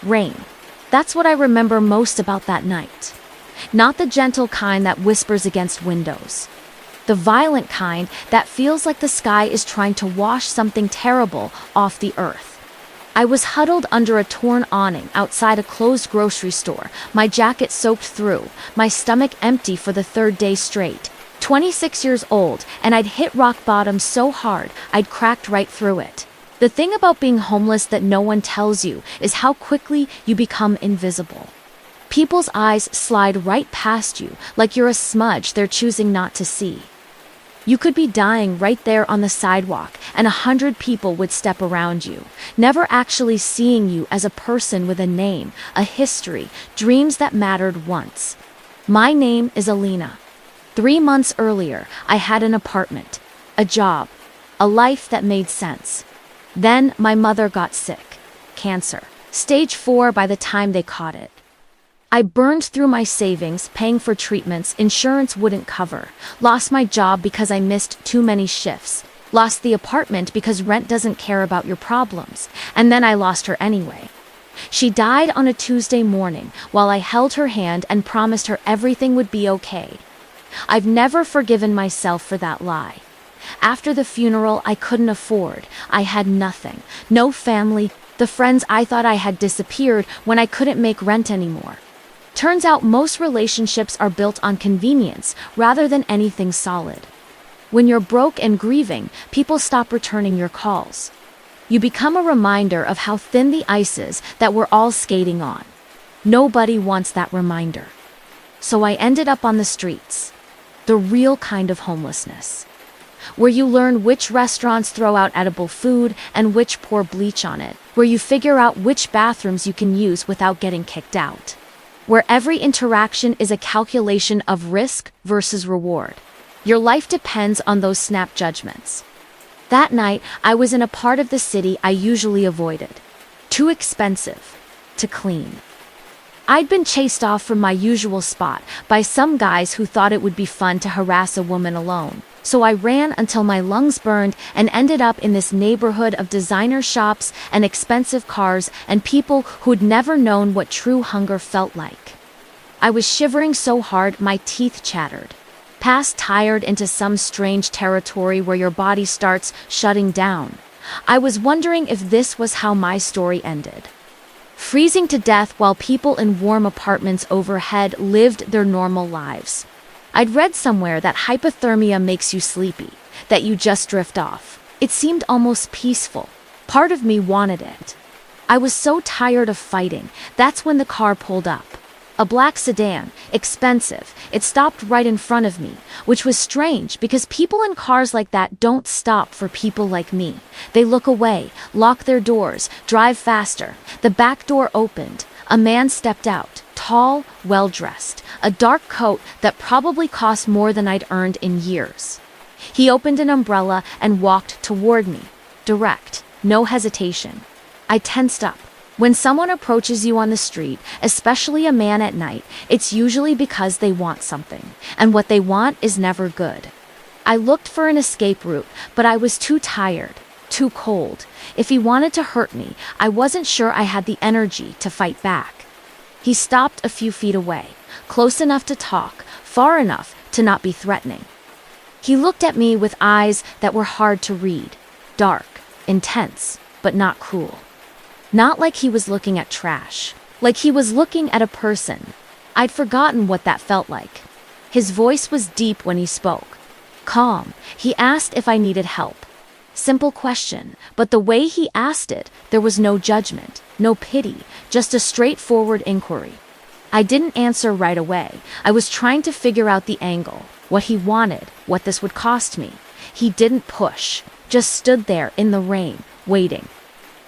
Rain. That's what I remember most about that night. Not the gentle kind that whispers against windows. The violent kind that feels like the sky is trying to wash something terrible off the earth. I was huddled under a torn awning outside a closed grocery store, my jacket soaked through, my stomach empty for the third day straight. 26 years old, and I'd hit rock bottom so hard I'd cracked right through it. The thing about being homeless that no one tells you is how quickly you become invisible. People's eyes slide right past you like you're a smudge they're choosing not to see. You could be dying right there on the sidewalk, and 100 people would step around you, never actually seeing you as a person with a name, a history, dreams that mattered once. My name is Elena. 3 months earlier, I had an apartment, a job, a life that made sense. Then my mother got sick. Cancer. Stage 4 by the time they caught it. I burned through my savings, paying for treatments insurance wouldn't cover, lost my job because I missed too many shifts, lost the apartment because rent doesn't care about your problems, and then I lost her anyway. She died on a Tuesday morning while I held her hand and promised her everything would be okay. I've never forgiven myself for that lie. After the funeral I couldn't afford, I had nothing, no family, the friends I thought I had disappeared when I couldn't make rent anymore. Turns out most relationships are built on convenience rather than anything solid. When you're broke and grieving, people stop returning your calls. You become a reminder of how thin the ice is that we're all skating on. Nobody wants that reminder. So I ended up on the streets. The real kind of homelessness. Where you learn which restaurants throw out edible food and which pour bleach on it. Where you figure out which bathrooms you can use without getting kicked out. Where every interaction is a calculation of risk versus reward. Your life depends on those snap judgments. That night, I was in a part of the city I usually avoided. Too expensive to clean. I'd been chased off from my usual spot by some guys who thought it would be fun to harass a woman alone. So I ran until my lungs burned and ended up in this neighborhood of designer shops and expensive cars and people who'd never known what true hunger felt like. I was shivering so hard my teeth chattered. Past tired into some strange territory where your body starts shutting down. I was wondering if this was how my story ended. Freezing to death while people in warm apartments overhead lived their normal lives. I'd read somewhere that hypothermia makes you sleepy, that you just drift off. It seemed almost peaceful. Part of me wanted it. I was so tired of fighting. That's when the car pulled up. A black sedan, expensive. It stopped right in front of me, which was strange because people in cars like that don't stop for people like me. They look away, lock their doors, drive faster. The back door opened. A man stepped out, tall, well-dressed, a dark coat that probably cost more than I'd earned in years. He opened an umbrella and walked toward me, direct, no hesitation. I tensed up. When someone approaches you on the street, especially a man at night, it's usually because they want something, and what they want is never good. I looked for an escape route, but I was too tired, too cold. If he wanted to hurt me, I wasn't sure I had the energy to fight back. He stopped a few feet away, close enough to talk, far enough to not be threatening. He looked at me with eyes that were hard to read, dark, intense, but not cruel. Not like he was looking at trash, like he was looking at a person. I'd forgotten what that felt like. His voice was deep when he spoke. Calm. He asked if I needed help. Simple question, but the way he asked it, there was no judgment, no pity, just a straightforward inquiry. I didn't answer right away. I was trying to figure out the angle, what he wanted, what this would cost me. He didn't push, just stood there in the rain, waiting.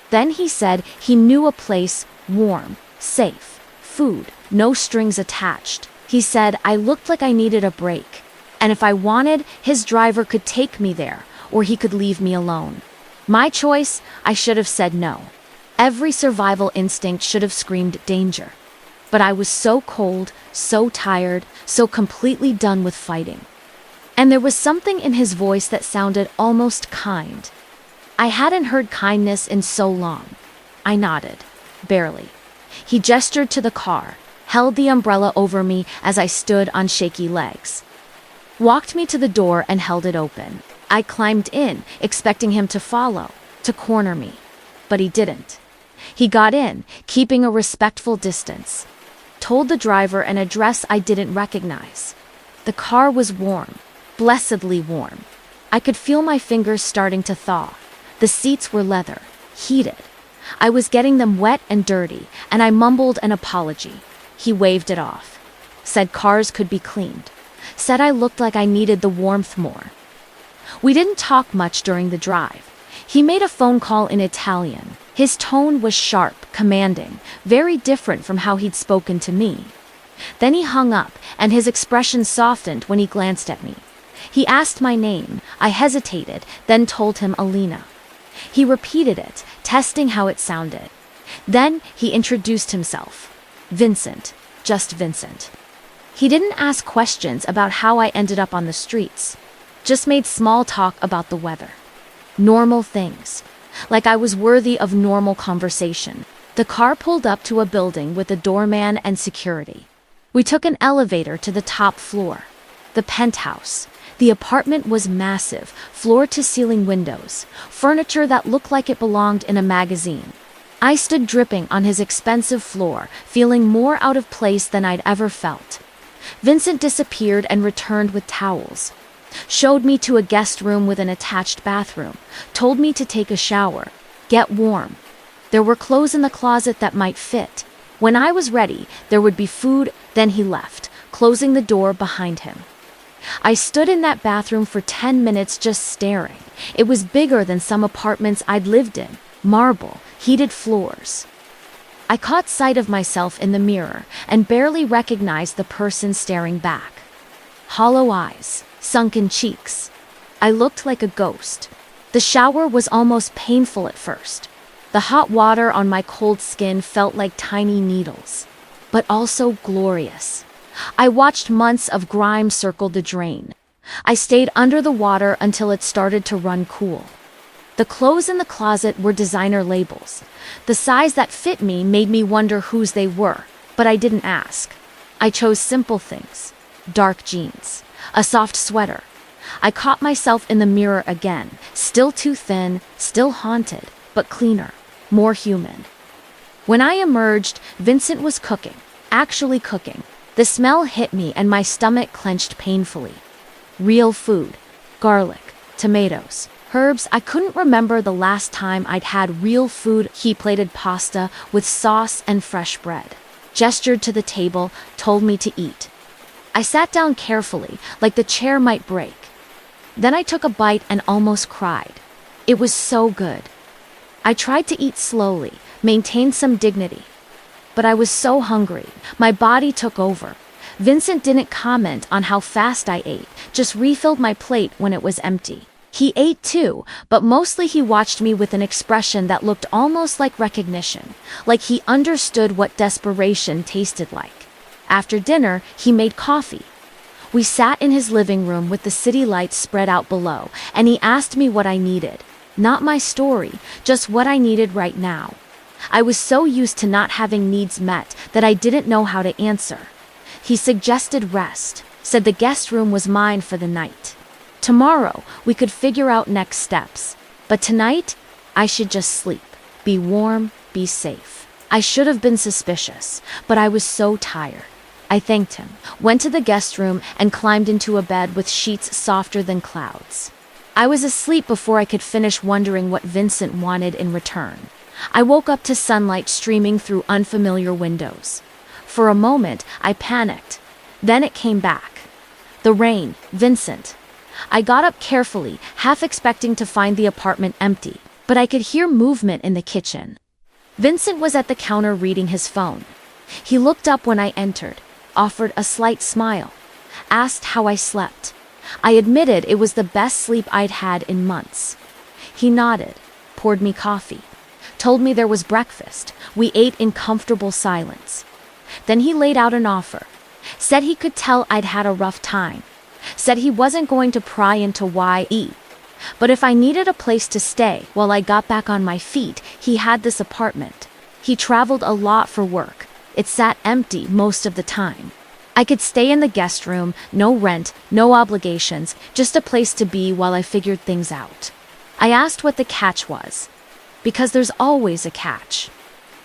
Then he said he knew a place, warm, safe, food, no strings attached. He said I looked like I needed a break, and if I wanted, his driver could take me there, or he could leave me alone. My choice, I should have said no. Every survival instinct should have screamed danger. But I was so cold, so tired, so completely done with fighting. And there was something in his voice that sounded almost kind. I hadn't heard kindness in so long. I nodded. Barely. He gestured to the car, held the umbrella over me as I stood on shaky legs, walked me to the door and held it open. I climbed in, expecting him to follow, to corner me. But he didn't. He got in, keeping a respectful distance. Told the driver an address I didn't recognize. The car was warm, blessedly warm. I could feel my fingers starting to thaw. The seats were leather, heated. I was getting them wet and dirty, and I mumbled an apology. He waved it off. Said cars could be cleaned. Said I looked like I needed the warmth more. We didn't talk much during the drive. He made a phone call in Italian. His tone was sharp, commanding, very different from how he'd spoken to me. Then he hung up, and his expression softened when he glanced at me. He asked my name. I hesitated, then told him Elena. He repeated it, testing how it sounded. Then he introduced himself. Vincent, just Vincent. He didn't ask questions about how I ended up on the streets. Just made small talk about the weather. Normal things. Like I was worthy of normal conversation. The car pulled up to a building with a doorman and security. We took an elevator to the top floor. The penthouse. The apartment was massive, floor-to-ceiling windows, furniture that looked like it belonged in a magazine. I stood dripping on his expensive floor, feeling more out of place than I'd ever felt. Vincent disappeared and returned with towels. Showed me to a guest room with an attached bathroom. Told me to take a shower. Get warm. There were clothes in the closet that might fit. When I was ready, there would be food. Then he left, closing the door behind him. I stood in that bathroom for 10 minutes just staring. It was bigger than some apartments I'd lived in. Marble, heated floors. I caught sight of myself in the mirror and barely recognized the person staring back. Hollow eyes, sunken cheeks. I looked like a ghost. The shower was almost painful at first. The hot water on my cold skin felt like tiny needles, but also glorious. I watched months of grime circle the drain. I stayed under the water until it started to run cool. The clothes in the closet were designer labels. The size that fit me made me wonder whose they were, but I didn't ask. I chose simple things. Dark jeans, a soft sweater. I caught myself in the mirror again, still too thin, still haunted, but cleaner, more human. When I emerged, Vincent was cooking, actually cooking. The smell hit me and my stomach clenched painfully. Real food. Garlic, tomatoes, herbs. I couldn't remember the last time I'd had real food. He plated pasta with sauce and fresh bread. Gestured to the table, told me to eat. I sat down carefully, like the chair might break. Then I took a bite and almost cried. It was so good. I tried to eat slowly, maintain some dignity. But I was so hungry, my body took over. Vincent didn't comment on how fast I ate, just refilled my plate when it was empty. He ate too, but mostly he watched me with an expression that looked almost like recognition, like he understood what desperation tasted like. After dinner, he made coffee. We sat in his living room with the city lights spread out below, and he asked me what I needed. Not my story, just what I needed right now. I was so used to not having needs met that I didn't know how to answer. He suggested rest, said the guest room was mine for the night. Tomorrow, we could figure out next steps. But tonight, I should just sleep, be warm, be safe. I should have been suspicious, but I was so tired. I thanked him, went to the guest room, and climbed into a bed with sheets softer than clouds. I was asleep before I could finish wondering what Vincent wanted in return. I woke up to sunlight streaming through unfamiliar windows. For a moment, I panicked. Then it came back. The rain, Vincent. I got up carefully, half expecting to find the apartment empty, but I could hear movement in the kitchen. Vincent was at the counter reading his phone. He looked up when I entered, offered a slight smile, asked how I slept. I admitted it was the best sleep I'd had in months. He nodded, poured me coffee. Told me there was breakfast. We ate in comfortable silence. Then he laid out an offer. Said he could tell I'd had a rough time. Said he wasn't going to pry into why I eat. But if I needed a place to stay while I got back on my feet, he had this apartment. He traveled a lot for work. It sat empty most of the time. I could stay in the guest room, no rent, no obligations, just a place to be while I figured things out. I asked what the catch was. Because there's always a catch.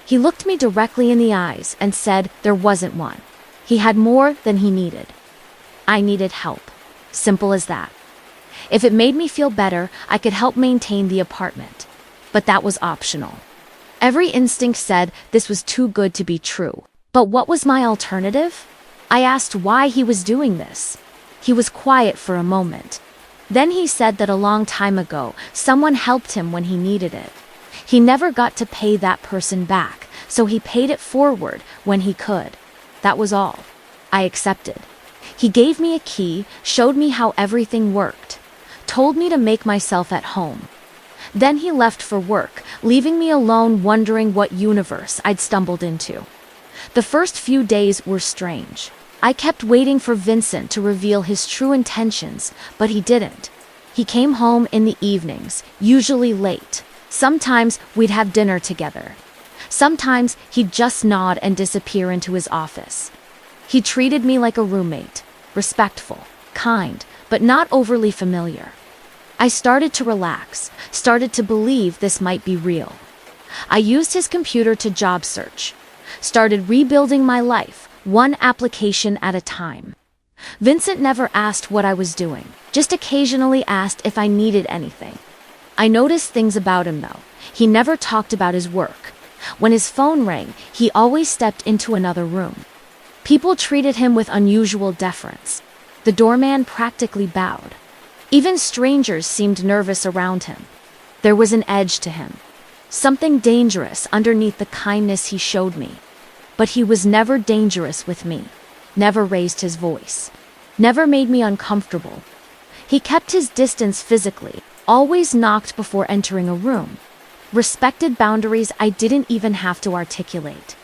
He looked me directly in the eyes and said there wasn't one. He had more than he needed. I needed help. Simple as that. If it made me feel better, I could help maintain the apartment. But that was optional. Every instinct said this was too good to be true. But what was my alternative? I asked why he was doing this. He was quiet for a moment. Then he said that a long time ago, someone helped him when he needed it. He never got to pay that person back, so he paid it forward when he could. That was all. I accepted. He gave me a key, showed me how everything worked, told me to make myself at home. Then he left for work, leaving me alone wondering what universe I'd stumbled into. The first few days were strange. I kept waiting for Vincent to reveal his true intentions, but he didn't. He came home in the evenings, usually late. Sometimes we'd have dinner together. Sometimes he'd just nod and disappear into his office. He treated me like a roommate, respectful, kind, but not overly familiar. I started to relax, started to believe this might be real. I used his computer to job search, started rebuilding my life, one application at a time. Vincent never asked what I was doing, just occasionally asked if I needed anything. I noticed things about him though. He never talked about his work. When his phone rang, he always stepped into another room. People treated him with unusual deference. The doorman practically bowed. Even strangers seemed nervous around him. There was an edge to him. Something dangerous underneath the kindness he showed me. But he was never dangerous with me. Never raised his voice. Never made me uncomfortable. He kept his distance physically, always knocked before entering a room. Respected boundaries I didn't even have to articulate.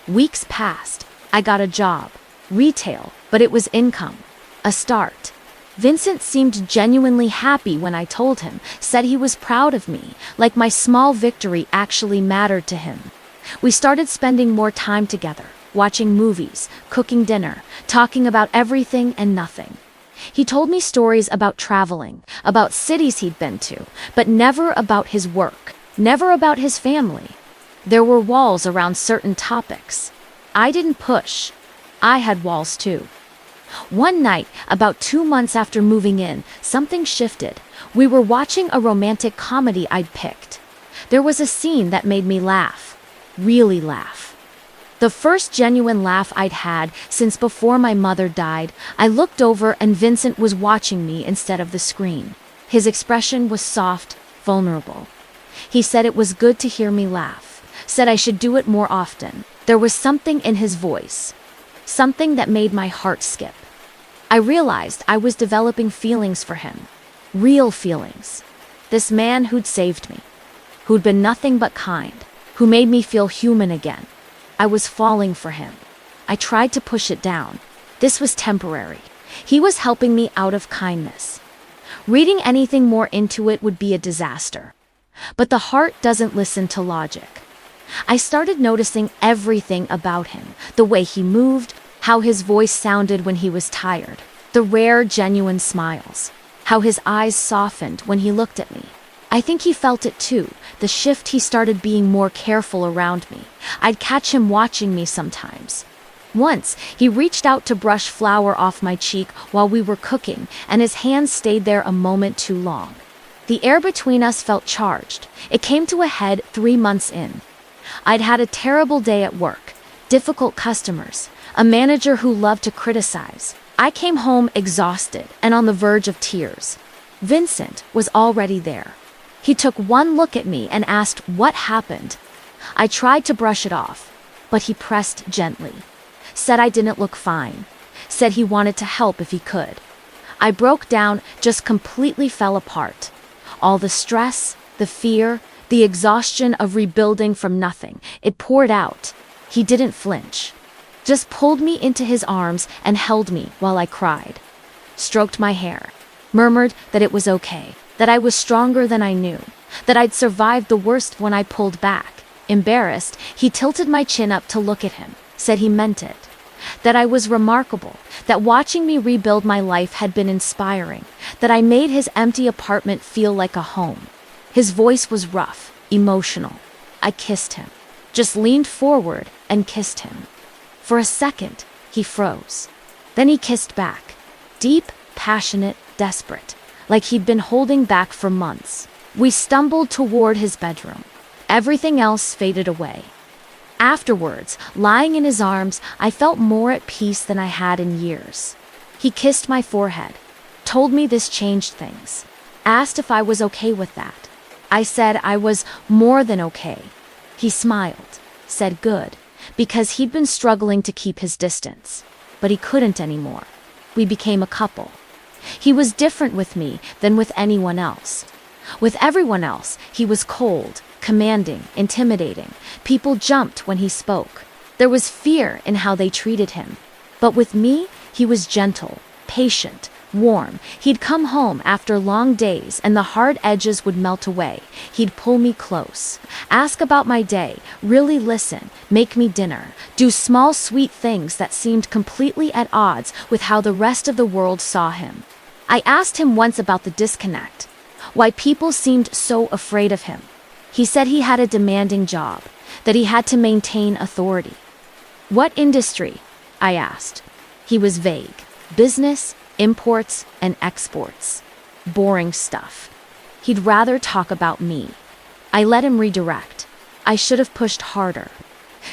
Weeks passed. I got a job. Retail, but it was income. A start. Vincent seemed genuinely happy when I told him, said he was proud of me, like my small victory actually mattered to him. We started spending more time together, watching movies, cooking dinner, talking about everything and nothing. He told me stories about traveling, about cities he'd been to, but never about his work, never about his family. There were walls around certain topics. I didn't push. I had walls too. One night, about 2 months after moving in, something shifted. We were watching a romantic comedy I'd picked. There was a scene that made me laugh. Really laugh. The first genuine laugh I'd had since before my mother died. I looked over and Vincent was watching me instead of the screen. His expression was soft, vulnerable. He said it was good to hear me laugh, said I should do it more often. There was something in his voice, something that made my heart skip. I realized I was developing feelings for him. Real feelings. This man who'd saved me, who'd been nothing but kind, who made me feel human again. I was falling for him. I tried to push it down. This was temporary. He was helping me out of kindness. Reading anything more into it would be a disaster. But the heart doesn't listen to logic. I started noticing everything about him, the way he moved, how his voice sounded when he was tired, the rare, genuine smiles, how his eyes softened when he looked at me. I think he felt it too, the shift. He started being more careful around me. I'd catch him watching me sometimes. Once, he reached out to brush flour off my cheek while we were cooking, and his hands stayed there a moment too long. The air between us felt charged. It came to a head 3 months in. I'd had a terrible day at work, difficult customers, a manager who loved to criticize. I came home exhausted and on the verge of tears. Vincent was already there. He took one look at me and asked what happened. I tried to brush it off, but he pressed gently, said I didn't look fine, said he wanted to help if he could. I broke down, just completely fell apart. All the stress, the fear, the exhaustion of rebuilding from nothing, it poured out. He didn't flinch, just pulled me into his arms and held me while I cried. Stroked my hair, murmured that it was okay, that I was stronger than I knew, that I'd survived the worst when I pulled back. Embarrassed, he tilted my chin up to look at him, said he meant it. That I was remarkable, that watching me rebuild my life had been inspiring, that I made his empty apartment feel like a home. His voice was rough, emotional. I kissed him, just leaned forward and kissed him. For a second, he froze. Then he kissed back, deep, passionate, desperate, like he'd been holding back for months. We stumbled toward his bedroom. Everything else faded away. Afterwards, lying in his arms, I felt more at peace than I had in years. He kissed my forehead, told me this changed things, asked if I was okay with that. I said I was more than okay. He smiled, said good, because he'd been struggling to keep his distance, but he couldn't anymore. We became a couple. He was different with me than with anyone else. With everyone else, he was cold, commanding, intimidating. People jumped when he spoke. There was fear in how they treated him. But with me, he was gentle, patient, warm. He'd come home after long days and the hard edges would melt away. He'd pull me close, ask about my day, really listen, make me dinner, do small sweet things that seemed completely at odds with how the rest of the world saw him. I asked him once about the disconnect, why people seemed so afraid of him. He said he had a demanding job, that he had to maintain authority. What industry? I asked. He was vague. Business, imports, and exports. Boring stuff. He'd rather talk about me. I let him redirect. I should have pushed harder.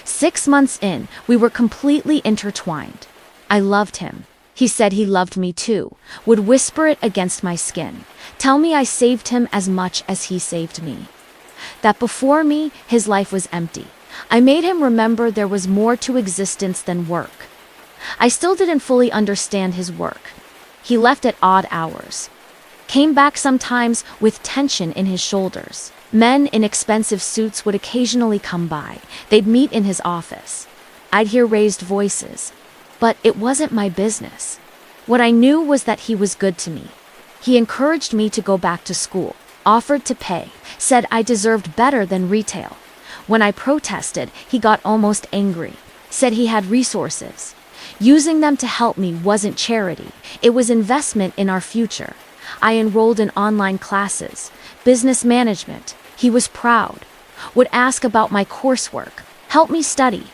6 months in, we were completely intertwined. I loved him. He said he loved me too, would whisper it against my skin, tell me I saved him as much as he saved me. That before me, his life was empty. I made him remember there was more to existence than work. I still didn't fully understand his work. He left at odd hours. Came back sometimes with tension in his shoulders. Men in expensive suits would occasionally come by. They'd meet in his office. I'd hear raised voices. But it wasn't my business. What I knew was that he was good to me. He encouraged me to go back to school, offered to pay, said I deserved better than retail. When I protested, he got almost angry, said he had resources. Using them to help me wasn't charity, it was investment in our future. I enrolled in online classes, business management. He was proud, would ask about my coursework, help me study.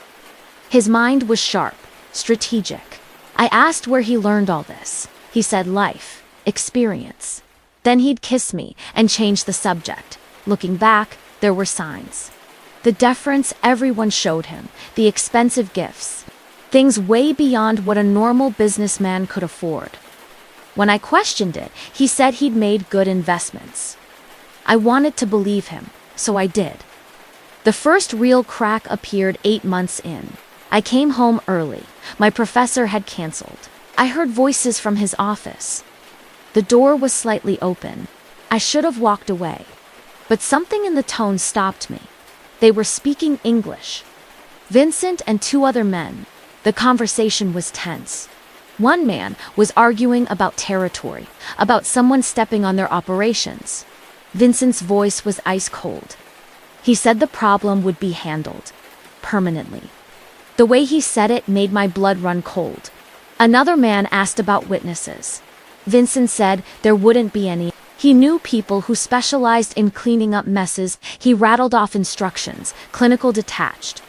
His mind was sharp, strategic. I asked where he learned all this. He said life, experience. Then he'd kiss me and change the subject. Looking back, there were signs. The deference everyone showed him, the expensive gifts. Things way beyond what a normal businessman could afford. When I questioned it, he said he'd made good investments. I wanted to believe him, so I did. The first real crack appeared 8 months in. I came home early. My professor had canceled. I heard voices from his office. The door was slightly open. I should have walked away. But something in the tone stopped me. They were speaking English. Vincent and 2 other men. The conversation was tense. One man was arguing about territory, about someone stepping on their operations. Vincent's voice was ice cold. He said the problem would be handled permanently. The way he said it made my blood run cold. Another man asked about witnesses. Vincent said there wouldn't be any. He knew people who specialized in cleaning up messes. He rattled off instructions, clinical detached.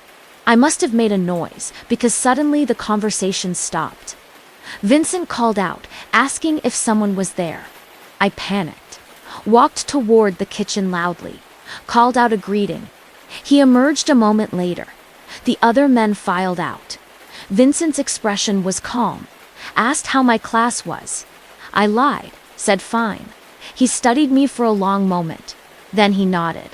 I must have made a noise, because suddenly the conversation stopped. Vincent called out, asking if someone was there. I panicked, walked toward the kitchen loudly, called out a greeting. He emerged a moment later. The other men filed out. Vincent's expression was calm, asked how my class was. I lied, said fine. He studied me for a long moment. Then he nodded,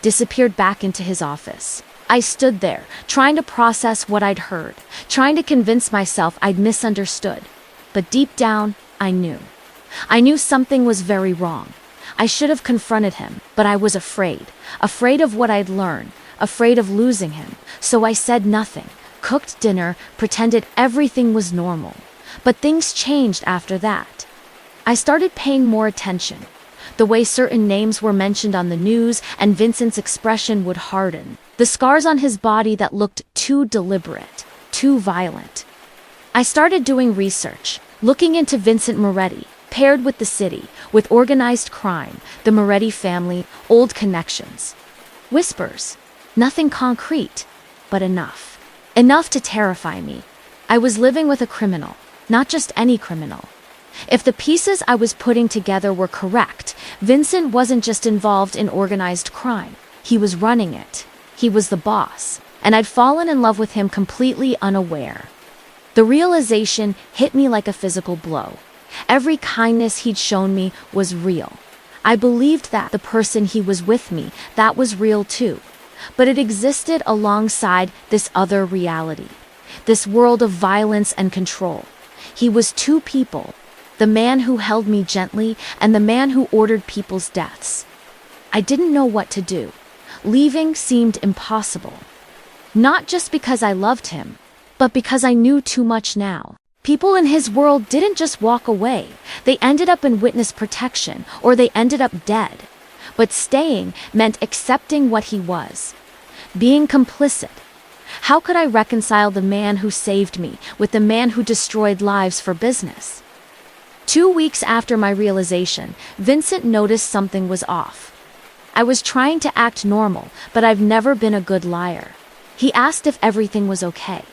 disappeared back into his office. I stood there, trying to process what I'd heard, trying to convince myself I'd misunderstood. But deep down, I knew. I knew something was very wrong. I should have confronted him, but I was afraid of what I'd learned, afraid of losing him. So I said nothing, cooked dinner, pretended everything was normal. But things changed after that. I started paying more attention. The way certain names were mentioned on the news and Vincent's expression would harden. The scars on his body that looked too deliberate, too violent. I started doing research, looking into Vincent Moretti, paired with the city, with organized crime, the Moretti family, old connections. Whispers. Nothing concrete, but enough. Enough to terrify me. I was living with a criminal, not just any criminal. If the pieces I was putting together were correct, Vincent wasn't just involved in organized crime. He was running it. He was the boss, and I'd fallen in love with him completely unaware. The realization hit me like a physical blow. Every kindness he'd shown me was real. I believed that the person he was with me, that was real too. But it existed alongside this other reality, this world of violence and control. He was two people, the man who held me gently and the man who ordered people's deaths. I didn't know what to do. Leaving seemed impossible. Not just because I loved him, but because I knew too much now. People in his world didn't just walk away. They ended up in witness protection, or they ended up dead. But staying meant accepting what he was. Being complicit. How could I reconcile the man who saved me with the man who destroyed lives for business? 2 weeks after my realization, Vincent noticed something was off. I was trying to act normal, but I've never been a good liar. He asked if everything was okay.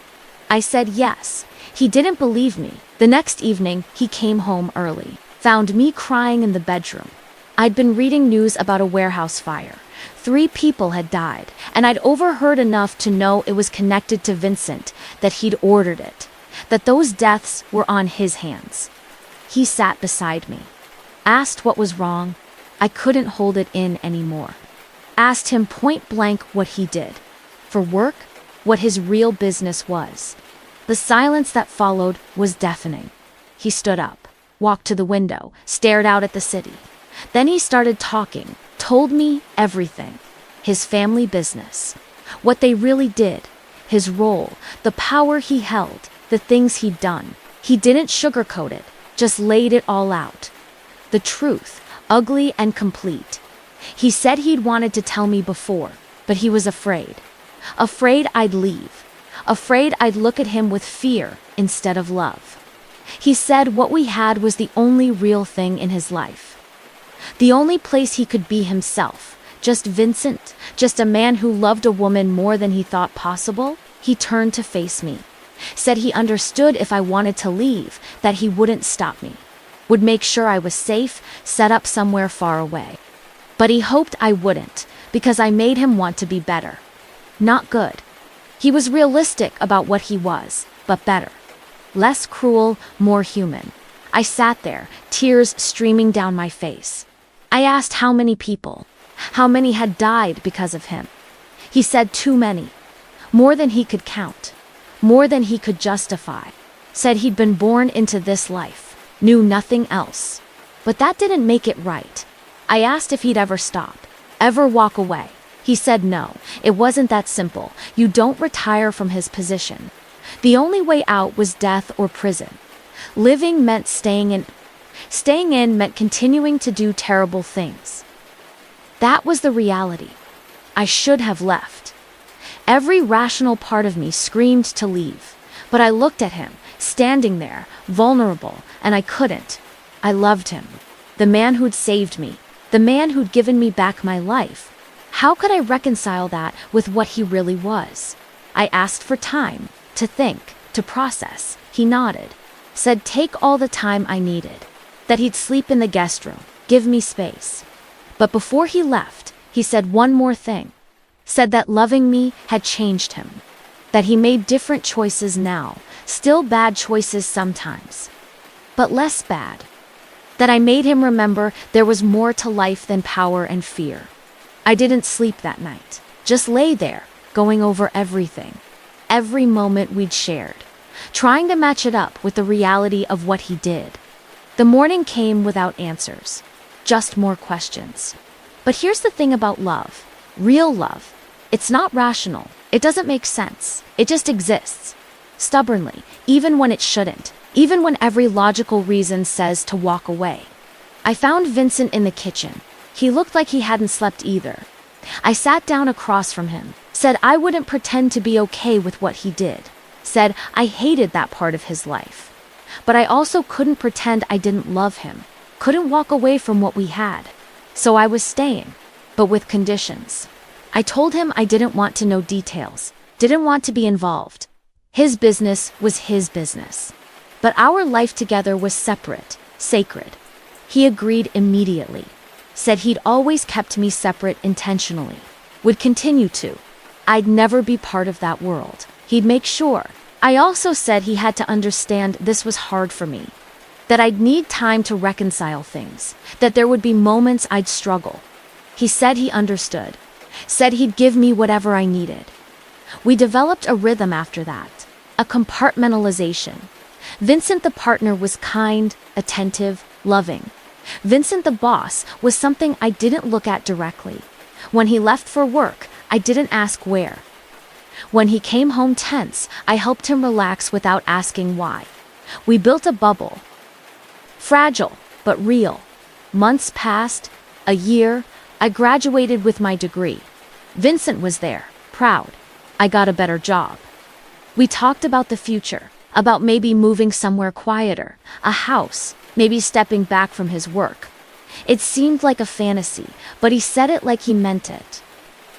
I said yes. He didn't believe me. The next evening, he came home early, found me crying in the bedroom. I'd been reading news about a warehouse fire. 3 people had died, and I'd overheard enough to know it was connected to Vincent, that he'd ordered it, that those deaths were on his hands. He sat beside me, asked what was wrong. I couldn't hold it in anymore. Asked him point blank what he did. For work, what his real business was. The silence that followed was deafening. He stood up, walked to the window, stared out at the city. Then he started talking, told me everything. His family business, what they really did, his role, the power he held, the things he'd done. He didn't sugarcoat it, just laid it all out. The truth, ugly and complete. He said he'd wanted to tell me before, but he was afraid. Afraid I'd leave. Afraid I'd look at him with fear instead of love. He said what we had was the only real thing in his life. The only place he could be himself. Just Vincent, just a man who loved a woman more than he thought possible. He turned to face me. Said he understood if I wanted to leave, that he wouldn't stop me. Would make sure I was safe, set up somewhere far away. But he hoped I wouldn't, because I made him want to be better. Not good. He was realistic about what he was, but better. Less cruel, more human. I sat there, tears streaming down my face. I asked how many people, how many had died because of him. He said too many. More than he could count. More than he could justify. Said he'd been born into this life, knew nothing else. But that didn't make it right. I asked if he'd ever stop, ever walk away. He said no, it wasn't that simple. You don't retire from his position. The only way out was death or prison. Living meant staying in. Staying in meant continuing to do terrible things. That was the reality. I should have left. Every rational part of me screamed to leave. But I looked at him, standing there, vulnerable, and I couldn't. I loved him. The man who'd saved me. The man who'd given me back my life. How could I reconcile that with what he really was? I asked for time, to think, to process. He nodded. Said take all the time I needed. That he'd sleep in the guest room, give me space. But before he left, he said one more thing. Said that loving me had changed him. That he made different choices now, still bad choices sometimes. But less bad. That I made him remember there was more to life than power and fear. I didn't sleep that night. Just lay there, going over everything. Every moment we'd shared. Trying to match it up with the reality of what he did. The morning came without answers. Just more questions. But here's the thing about love. Real love. It's not rational. It doesn't make sense. It just exists. Stubbornly, even when it shouldn't. Even when every logical reason says to walk away. I found Vincent in the kitchen. He looked like he hadn't slept either. I sat down across from him, Said I wouldn't pretend to be okay with what he did. Said I hated that part of his life. But I also couldn't pretend I didn't love him. Couldn't walk away from what we had. So I was staying, but with conditions. I told him I didn't want to know details, didn't want to be involved. His business was his business. But our life together was separate, sacred. He agreed immediately. Said he'd always kept me separate intentionally. Would continue to. I'd never be part of that world. He'd make sure. I also said he had to understand this was hard for me. That I'd need time to reconcile things. That there would be moments I'd struggle. He said he understood. Said he'd give me whatever I needed. We developed a rhythm after that. A compartmentalization. Vincent the partner was kind, attentive, loving. Vincent the boss was something I didn't look at directly. When he left for work, I didn't ask where. When he came home tense, I helped him relax without asking why. We built a bubble. Fragile, but real. Months passed, a year, I graduated with my degree. Vincent was there, proud. I got a better job. We talked about the future, about maybe moving somewhere quieter, a house, maybe stepping back from his work. It seemed like a fantasy, but he said it like he meant it.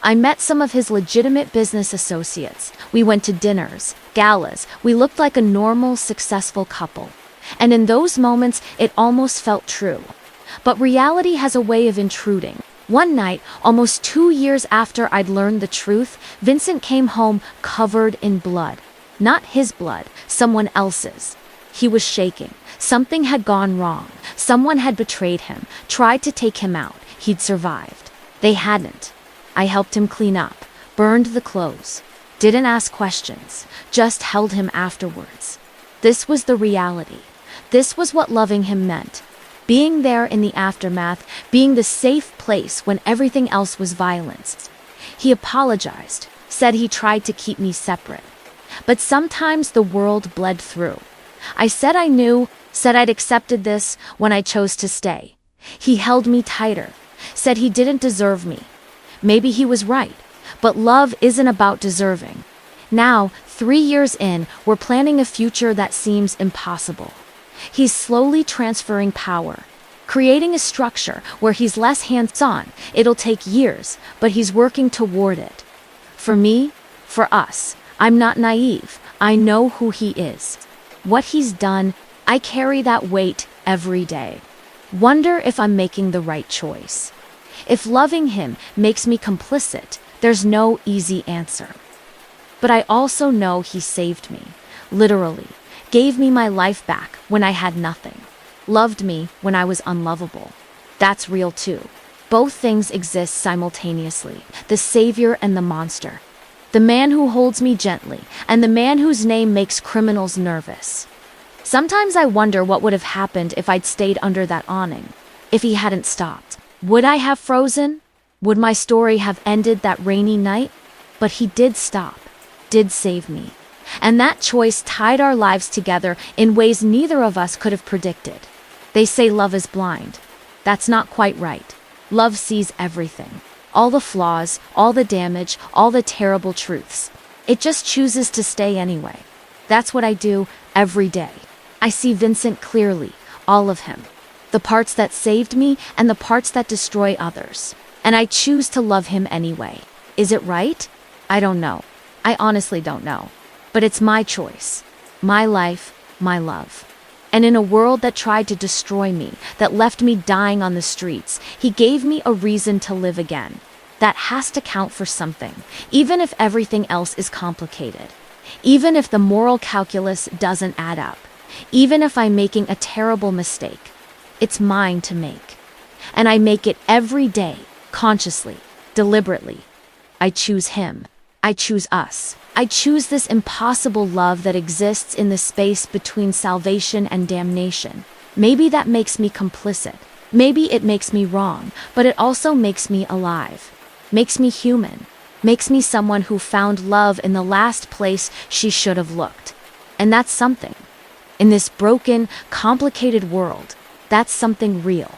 I met some of his legitimate business associates. We went to dinners, galas. We looked like a normal, successful couple. And in those moments, it almost felt true. But reality has a way of intruding. One night, almost 2 years after I'd learned the truth, Vincent came home covered in blood. Not his blood, someone else's. He was shaking. Something had gone wrong. Someone had betrayed him, tried to take him out. He'd survived. They hadn't. I helped him clean up, burned the clothes, didn't ask questions, just held him afterwards. This was the reality. This was what loving him meant. Being there in the aftermath, being the safe place when everything else was violence. He apologized, said he tried to keep me separate. But sometimes the world bled through. I said I knew, said I'd accepted this when I chose to stay. He held me tighter, said he didn't deserve me. Maybe he was right, but love isn't about deserving. Now, 3 years in, we're planning a future that seems impossible. He's slowly transferring power, creating a structure where he's less hands-on. It'll take years, but he's working toward it. For me, for us, I'm not naive. I know who he is. What he's done, I carry that weight every day. Wonder if I'm making the right choice. If loving him makes me complicit, there's no easy answer. But I also know he saved me, literally, gave me my life back when I had nothing, loved me when I was unlovable. That's real too. Both things exist simultaneously, the savior and the monster. The man who holds me gently, and the man whose name makes criminals nervous. Sometimes I wonder what would have happened if I'd stayed under that awning, if he hadn't stopped. Would I have frozen? Would my story have ended that rainy night? But he did stop, did save me. And that choice tied our lives together in ways neither of us could have predicted. They say love is blind. That's not quite right. Love sees everything. All the flaws, all the damage, all the terrible truths. It just chooses to stay anyway. That's what I do every day. I see Vincent clearly, all of him. The parts that saved me and the parts that destroy others. And I choose to love him anyway. Is it right? I don't know. I honestly don't know. But it's my choice. My life, my love. And in a world that tried to destroy me, that left me dying on the streets, he gave me a reason to live again. That has to count for something, even if everything else is complicated. Even if the moral calculus doesn't add up. Even if I'm making a terrible mistake. It's mine to make. And I make it every day, consciously, deliberately. I choose him. I choose us. I choose this impossible love that exists in the space between salvation and damnation. Maybe that makes me complicit. Maybe it makes me wrong, but it also makes me alive. Makes me human. Makes me someone who found love in the last place she should have looked. And that's something. In this broken, complicated world, that's something real.